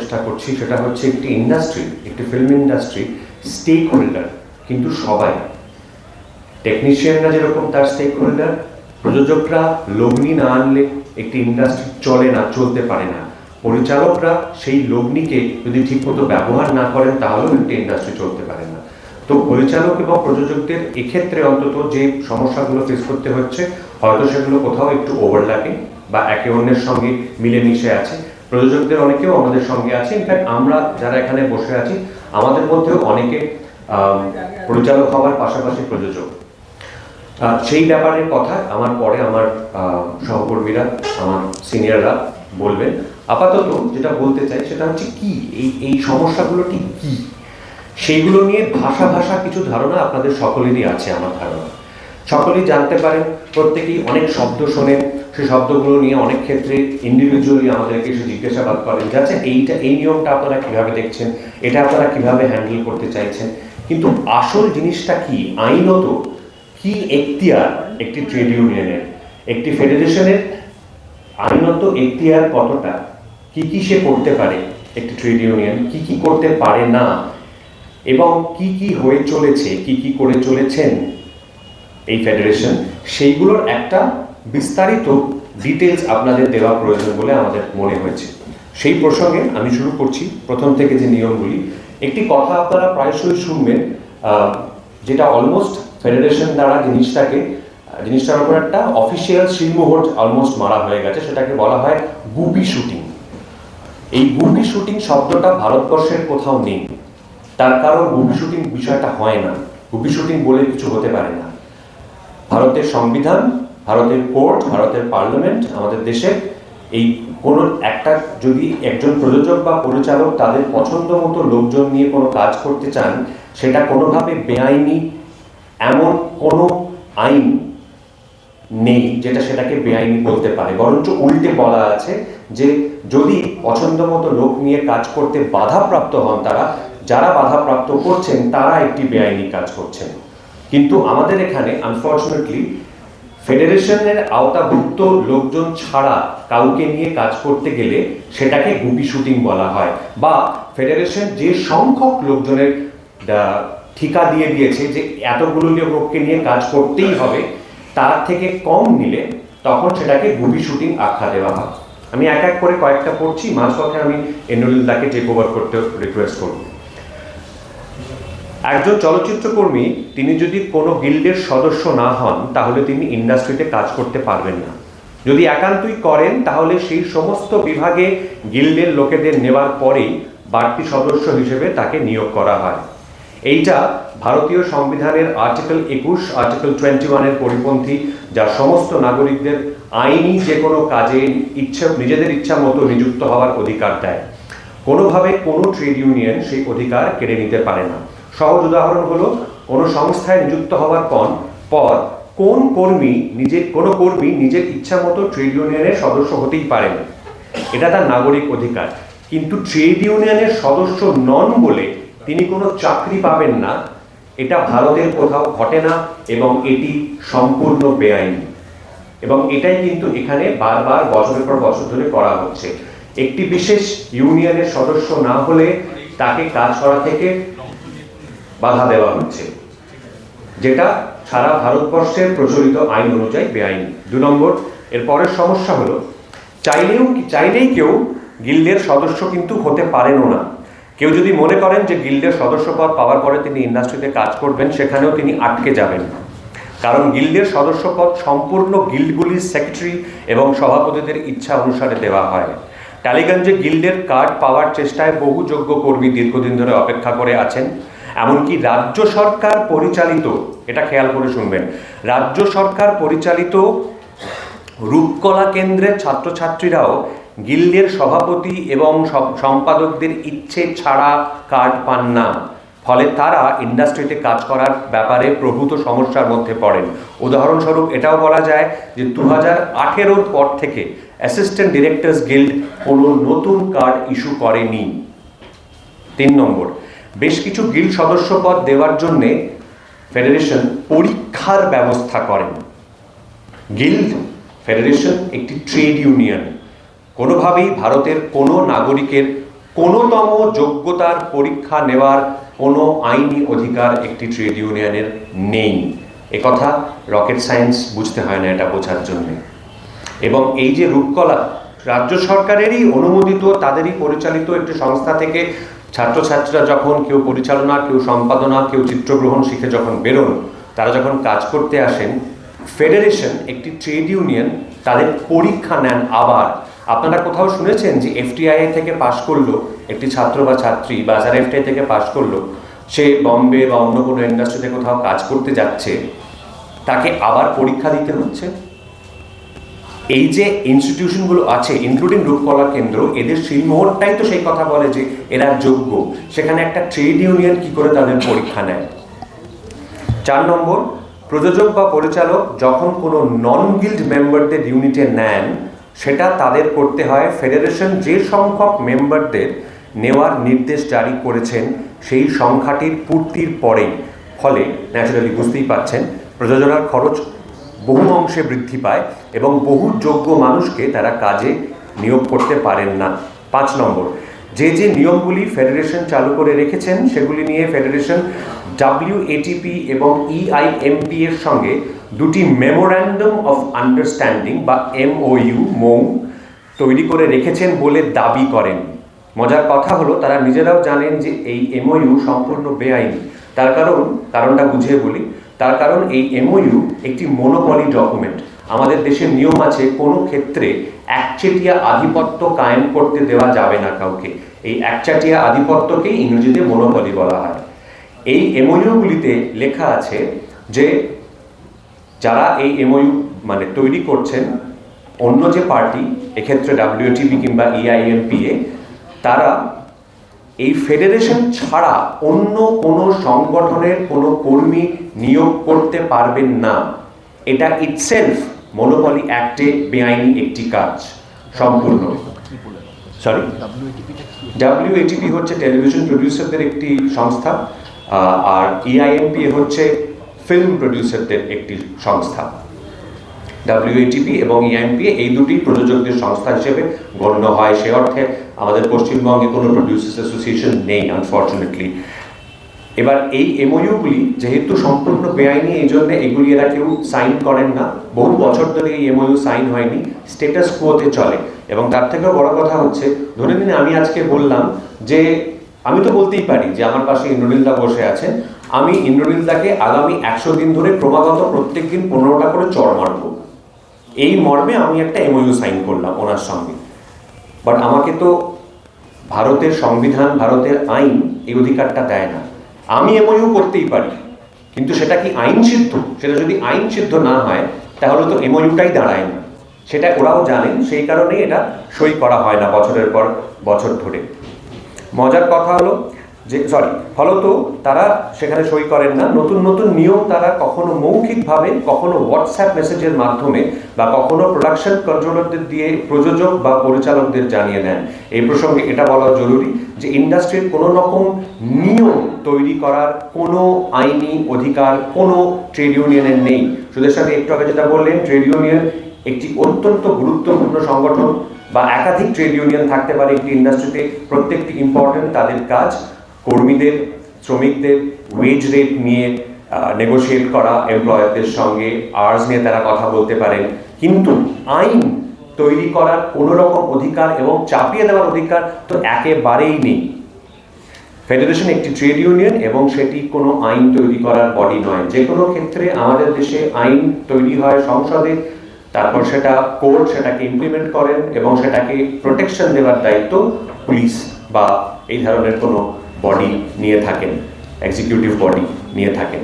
চেষ্টা করছি সেটা হচ্ছে একটি ইন্ডাস্ট্রি, একটি ফিল্ম ইন্ডাস্ট্রি স্টেক হোল্ডার কিন্তু সবাই। টেকনিশিয়ানরা যেরকম তার স্টেক হোল্ডার, প্রযোজকরা লগ্নি না আনলে একটি ইন্ডাস্ট্রি চলে না, চলতে পারে না। পরিচালকরা সেই লগ্নিকে যদি ঠিকমতো ব্যবহার না করেন তাহলেও একটি ইন্ডাস্ট্রি চলতে পারে না। তো পরিচালক এবং প্রযোজকদের এক্ষেত্রে অন্তত যে সমস্যাগুলো ফেস করতে হচ্ছে, হয়তো সেগুলো কোথাও একটু ওভারল্যাপিং বা একে অন্যের সঙ্গে মিলেমিশে আছে। প্রযোজকদের অনেকেও আমাদের সঙ্গে আছে, ইনফ্যাক্ট আমরা যারা এখানে বসে আছি আমাদের মধ্যেও অনেকে পরিচালক হওয়ার পাশাপাশি প্রযোজক। সেই ব্যাপারের কথা আমার পরে আমার সহকর্মীরা, আমার সিনিয়ররা বলবেন। আপাতত যেটা বলতে চাই সেটা হচ্ছে কি এই সমস্যাগুলো ঠিক কি, সেইগুলো নিয়ে ভাষা কিছু ধারণা আপনাদের সকলেরই আছে। আমার ধারণা সকলেই জানতে পারেন, প্রত্যেকেই অনেক শব্দ শোনেন, সেই শব্দগুলো নিয়ে অনেক ক্ষেত্রে ইন্ডিভিজুয়ালি আমাদেরকে এসে জিজ্ঞাসাবাদ করেন যে আচ্ছা এই নিয়মটা আপনারা কিভাবে দেখছেন, এটা আপনারা কিভাবে হ্যান্ডেল করতে চাইছেন। কিন্তু আসল জিনিসটা কি, আইনত কি এখতিয়ার একটি ট্রেড ইউনিয়নের, একটি ফেডারেশনের আইনত এখতিয়ার কতটা, কি সে করতে পারে একটি ট্রেড ইউনিয়ন, কি করতে পারে না, এবং কি হয়ে চলেছে, কি করে চলেছেন এই ফেডারেশন, সেইগুলোর একটা বিস্তারিত ডিটেলস আপনাদের দেওয়া প্রয়োজন বলে আমাদের মনে হয়েছে। সেই প্রসঙ্গে আমি শুরু করছি প্রথম থেকে যে নিয়মগুলি। একটি কথা আপনারা প্রায়শই শুনবেন, যেটা অলমোস্ট ফেডারেশন দ্বারা জিনিসটার উপর একটা অফিসিয়াল সিলমোহর অলমোস্ট মারা হয়ে গেছে, সেটাকে বলা হয় গুপি শুটিং। এই গুপি শুটিং শব্দটা ভারতবর্ষের কোথাও নেই, তার কারণ গুপি শুটিং বিষয়টা হয় না, গুপি শুটিং বলে কিছু হতে পারে না। ভারতের সংবিধান, ভারতের কোর্ট, ভারতের পার্লামেন্ট, আমাদের দেশের এই কোনো একটা যদি একজন প্রযোজক বা পরিচালক তাদের পছন্দ মতো লোকজন নিয়ে কোনো কাজ করতে চান, সেটা কোনোভাবে বেআইনি এমন কোনো আইন নেই যেটা সেটাকে বেআইনি বলতে পারে। বরঞ্চ উল্টে বলা আছে যে যদি পছন্দ মতো লোক নিয়ে কাজ করতে বাধাপ্রাপ্ত হন যারা বাধাপ্রাপ্ত করছেন তারা একটি বেআইনি কাজ করছেন। কিন্তু আমাদের এখানে আনফর্চুনেটলি ফেডারেশনের আওতাভুক্ত লোকজন ছাড়া কাউকে নিয়ে কাজ করতে গেলে সেটাকে গুপি শুটিং বলা হয়, বা ফেডারেশন যে সংখ্যক লোকজনের ঠিকা দিয়ে দিয়েছে যে এতগুলো লোককে নিয়ে কাজ করতেই হবে, তার থেকে কম নিলে তখন সেটাকে গুপি শুটিং আখ্যা দেওয়া হয়। আমি এক এক করে কয়েকটা পড়ছি, মাঝপথে আমি এন্ড্রুলিদাকে টেক ওভার করতে রিকোয়েস্ট করব। একজন চলচ্চিত্রকর্মী তিনি যদি কোনো গিল্ডের সদস্য না হন তাহলে তিনি ইন্ডাস্ট্রিতে কাজ করতে পারবেন না। যদি একান্তই করেন তাহলে সেই সমস্ত বিভাগে গিল্ডের লোকেদের নেওয়ার পরেই বাড়তি সদস্য হিসেবে তাকে নিয়োগ করা হয়। এইটা ভারতীয় সংবিধানের আর্টিকেল 21, আর্টিকেল 21-এর পরিপন্থী, যা সমস্ত নাগরিকদের আইনি যে কোনো কাজে নিজেদের ইচ্ছা মতো নিযুক্ত হওয়ার অধিকার দেয়। কোনোভাবে কোনো ট্রেড ইউনিয়ন সেই অধিকার কেড়ে নিতে পারে না। সহজ উদাহরণ হলো, কোনো সংস্থায় নিযুক্ত হওয়ার পর কোনো কর্মী নিজের ইচ্ছা মতো ট্রেড ইউনিয়নের সদস্য হতেই পারেন, এটা তার নাগরিক অধিকার। কিন্তু ট্রেড ইউনিয়নের সদস্য নন বলে তিনি কোনো চাকরি পাবেন না, এটা ভারতের কোথাও ঘটে না এবং এটি সম্পূর্ণ বেআইনি। এবং এটাই কিন্তু এখানে বারবার বছরের পর বছর ধরে করা হচ্ছে। একটি বিশেষ ইউনিয়নের সদস্য না হলে তাকে কাজ করা থেকে বাধা দেওয়া হচ্ছে, যেটা সারা ভারতবর্ষের প্রচলিত আইন অনুযায়ী বেআইনি। 2 নম্বর, এর পরের সমস্যা হলো চাইলেই কেউ গিল্ডের সদস্য কিন্তু হতে পারেনও না। কেউ যদি মনে করেন যে গিল্ডের সদস্যপদ পাওয়ার পরে তিনি ইন্ডাস্ট্রিতে কাজ করবেন, সেখানেও তিনি আটকে যাবেন। কারণ গিল্ডের সদস্যপদ সম্পূর্ণ গিল্ডগুলির সেক্রেটারি এবং সভাপতিদের ইচ্ছা অনুসারে দেওয়া হয়। টালিগঞ্জে গিল্ডের কার্ড পাওয়ার চেষ্টায় বহু যোগ্য কর্মী দীর্ঘদিন ধরে অপেক্ষা করে আছেন। এমনকি রাজ্য সরকার পরিচালিত, এটা খেয়াল করে শুনবেন, রাজ্য সরকার পরিচালিত রূপকলা কেন্দ্রের ছাত্রছাত্রীরাও গিল্ডের সভাপতি এবং সম্পাদকদের ইচ্ছে ছাড়া কার্ড পান না। ফলে তারা ইন্ডাস্ট্রিতে কাজ করার ব্যাপারে প্রভূত সমস্যার মধ্যে পড়েন। উদাহরণস্বরূপ এটাও বলা যায় যে 2018-র পর থেকে অ্যাসিস্ট্যান্ট ডিরেক্টরস গিল্ড কোনো নতুন কার্ড ইস্যু করেনি। 3 নম্বর, বেশ কিছু গিল্ড সদস্যপদ দেওয়ার জন্য ফেডারেশন পরীক্ষার ব্যবস্থা করেন। গিল্ড ফেডারেশন একটি ট্রেড ইউনিয়ন, কোনোভাবেই ভারতের কোনো নাগরিকের কোনোতম যোগ্যতার পরীক্ষা নেওয়ার কোনো আইনি অধিকার একটি ট্রেড ইউনিয়নের নেই। একথা রকেট সায়েন্স বুঝতে হয় না এটা বোঝার জন্যে। এবং এই যে রূপকলা রাজ্য সরকারেরই অনুমোদিত, তাদেরই পরিচালিত একটি সংস্থা থেকে ছাত্রছাত্রীরা যখন কেউ পরিচালনা, কেউ সম্পাদনা, কেউ চিত্রগ্রহণ শিখে যখন বেরোন, তারা যখন কাজ করতে আসেন, ফেডারেশন একটি ট্রেড ইউনিয়ন তাদের পরীক্ষা নেন আবার। আপনারা কোথাও শুনেছেন যে এফটিআই থেকে পাশ করলো একটি ছাত্র বা ছাত্রী, বা যারা এফটিআই থেকে পাশ করলো সে বম্বে বা অন্য কোনো ইন্ডাস্ট্রিতে কোথাও কাজ করতে যাচ্ছে, তাকে আবার পরীক্ষা দিতে হচ্ছে? এই যে ইনস্টিটিউশনগুলো আছে ইনক্লুডিং রূপকলা কেন্দ্র, এদের শিলমোহরটাই তো সেই কথা বলে যে এরা যোগ্য। সেখানে একটা ট্রেড ইউনিয়ন কি করে তাদের পরীক্ষা নেয়? 4 নম্বর, প্রযোজক বা পরিচালক যখন কোনো নন গিল্ড মেম্বারদের ইউনিটে নেন, সেটা তাদের করতে হয় ফেডারেশন যে সংখ্যক মেম্বারদের নেওয়ার নির্দেশ জারি করেছেন সেই সংখ্যাটির পূর্তির পরেই। ফলে ন্যাচারালি বুঝতেই পাচ্ছেন প্রযোজনার খরচ বহু অংশে বৃদ্ধি পায় এবং বহু যোগ্য মানুষকে তারা কাজে নিয়োগ করতে পারেন না। 5 নম্বর, যে যে নিয়মগুলি ফেডারেশন চালু করে রেখেছেন সেগুলি নিয়ে ফেডারেশন WATP এবং EIMP এর সঙ্গে দুটি মেমোরান্ডাম অফ আন্ডারস্ট্যান্ডিং বা MOU তৈরি করে রেখেছেন বলে দাবি করেন। মজার কথা হলো তারা নিজেরাও জানেন যে এই MOU সম্পূর্ণ বেআইনি। তার কারণটা বুঝিয়ে বলি। তার কারণ এই MOU একটি মনোপলি ডকুমেন্ট। আমাদের দেশের নিয়ম আছে কোনো ক্ষেত্রে একচেটিয়া আধিপত্য কায়েম করতে দেওয়া যাবে না কাউকে। এই একচেটিয়া আধিপত্যকেই ইংরেজিতে মনোপলি বলা হয়। এই MOU-গুলিতে লেখা আছে যে যারা এই MOU মানে তৈরি করছেন, অন্য যে পার্টি, এক্ষেত্রে WATP কিংবা EIMPA, তারা এই ফেডারেশন ছাড়া অন্য কোনো সংগঠনের কোনো কর্মী নিয়োগ করতে পারবেন না। এটা ইটসেলফ মনোপলি অ্যাক্টে বেআইনি একটি কাজ সম্পূর্ণ। সরি, WATP হচ্ছে টেলিভিশন প্রডিউসারদের একটি সংস্থা, আর EIMPA হচ্ছে ফিল্ম প্রডিউসারদের একটি সংস্থা। WATP এবং EIMPA এই দুটি প্রযোজকদের সংস্থা হিসেবে গণ্য হয়। সে অর্থে আমাদের পশ্চিমবঙ্গে কোনো প্রডিউসার্স অ্যাসোসিয়েশন নেই আনফর্চুনেটলি। এবার এই MOU-গুলি যেহেতু সম্পূর্ণ বেআইনি, এই জন্য এগুলি এরা কেউ সাইন করেন না। বহু বছর ধরে এই MOU সাইন হয়নি, স্ট্যাটাস কোতে চলে। এবং তার থেকেও বড় কথা হচ্ছে, ধরে নিন আমি আজকে বললাম যে, আমি তো বলতেই পারি যে আমার পাশে ইন্দ্রনীলদা বসে আছেন, আমি ইন্দ্রনীলদাকে আগামী 100 দিন ধরে ক্রমাগত প্রত্যেক দিন 15টা করে চড় মারব। এই মর্মে আমি একটা MOU সাইন করলাম ওনার সঙ্গে। বাট আমাকে তো ভারতের সংবিধান, ভারতের আইন এই অধিকারটা দেয় না। আমি MOU করতেই পারি, কিন্তু সেটা কি আইন সিদ্ধ? সেটা যদি আইন সিদ্ধ না হয় তাহলে তো MOU-টাই দাঁড়ায় না। সেটা ওরাও জানেন, সেই কারণেই এটা সই করা হয় না বছরের পর বছর ধরে। মজার কথা হলো যে ফলত তারা সেখানে সই করেন না। নতুন নতুন নিয়ম তারা কখনো মৌখিকভাবে, কখনো হোয়াটসঅ্যাপ মেসেজের মাধ্যমে, বা কখনো প্রোডাকশন কন্ট্রোলারদের দিয়ে প্রযোজক বা পরিচালকদের জানিয়ে দেন। এই প্রসঙ্গে এটা বলা জরুরি যে ইন্ডাস্ট্রির কোনো রকম নিয়ম তৈরি করার কোনো আইনি অধিকার কোনো ট্রেড ইউনিয়নের নেই। সুদের সাথে একটু আগে যেটা বললেন, ট্রেড ইউনিয়ন একটি অত্যন্ত গুরুত্বপূর্ণ সংগঠন, বা একাধিক ট্রেড ইউনিয়ন থাকতে পারে একটি ইন্ডাস্ট্রিতে। প্রত্যেকটি ইম্পর্টেন্ট। তাদের কাজ কর্মীদের, শ্রমিকদের ওয়েজ রেট নিয়ে নেগোশিয়েট করা, এমপ্লয়ারদের সঙ্গে আওয়ার্স নিয়ে তারা কথা বলতে পারেন, কিন্তু আইন তৈরি করার কোনো রকম অধিকার এবং চাপিয়ে দেওয়ার অধিকার তো একেবারেই নেই। ফেডারেশন একটি ট্রেড ইউনিয়ন এবং সেটি কোনো আইন তৈরি করার বডি নয়। যে কোনো ক্ষেত্রে আমাদের দেশে আইন তৈরি হয় সংসদে, তারপর সেটা কোর্ট সেটাকে ইমপ্লিমেন্ট করেন এবং সেটাকে প্রোটেকশন দেওয়ার দায়িত্ব পুলিশ বা এই ধরনের কোনো বডি নিয়ে থাকেন, এক্সিকিউটিভ বডি নিয়ে থাকেন।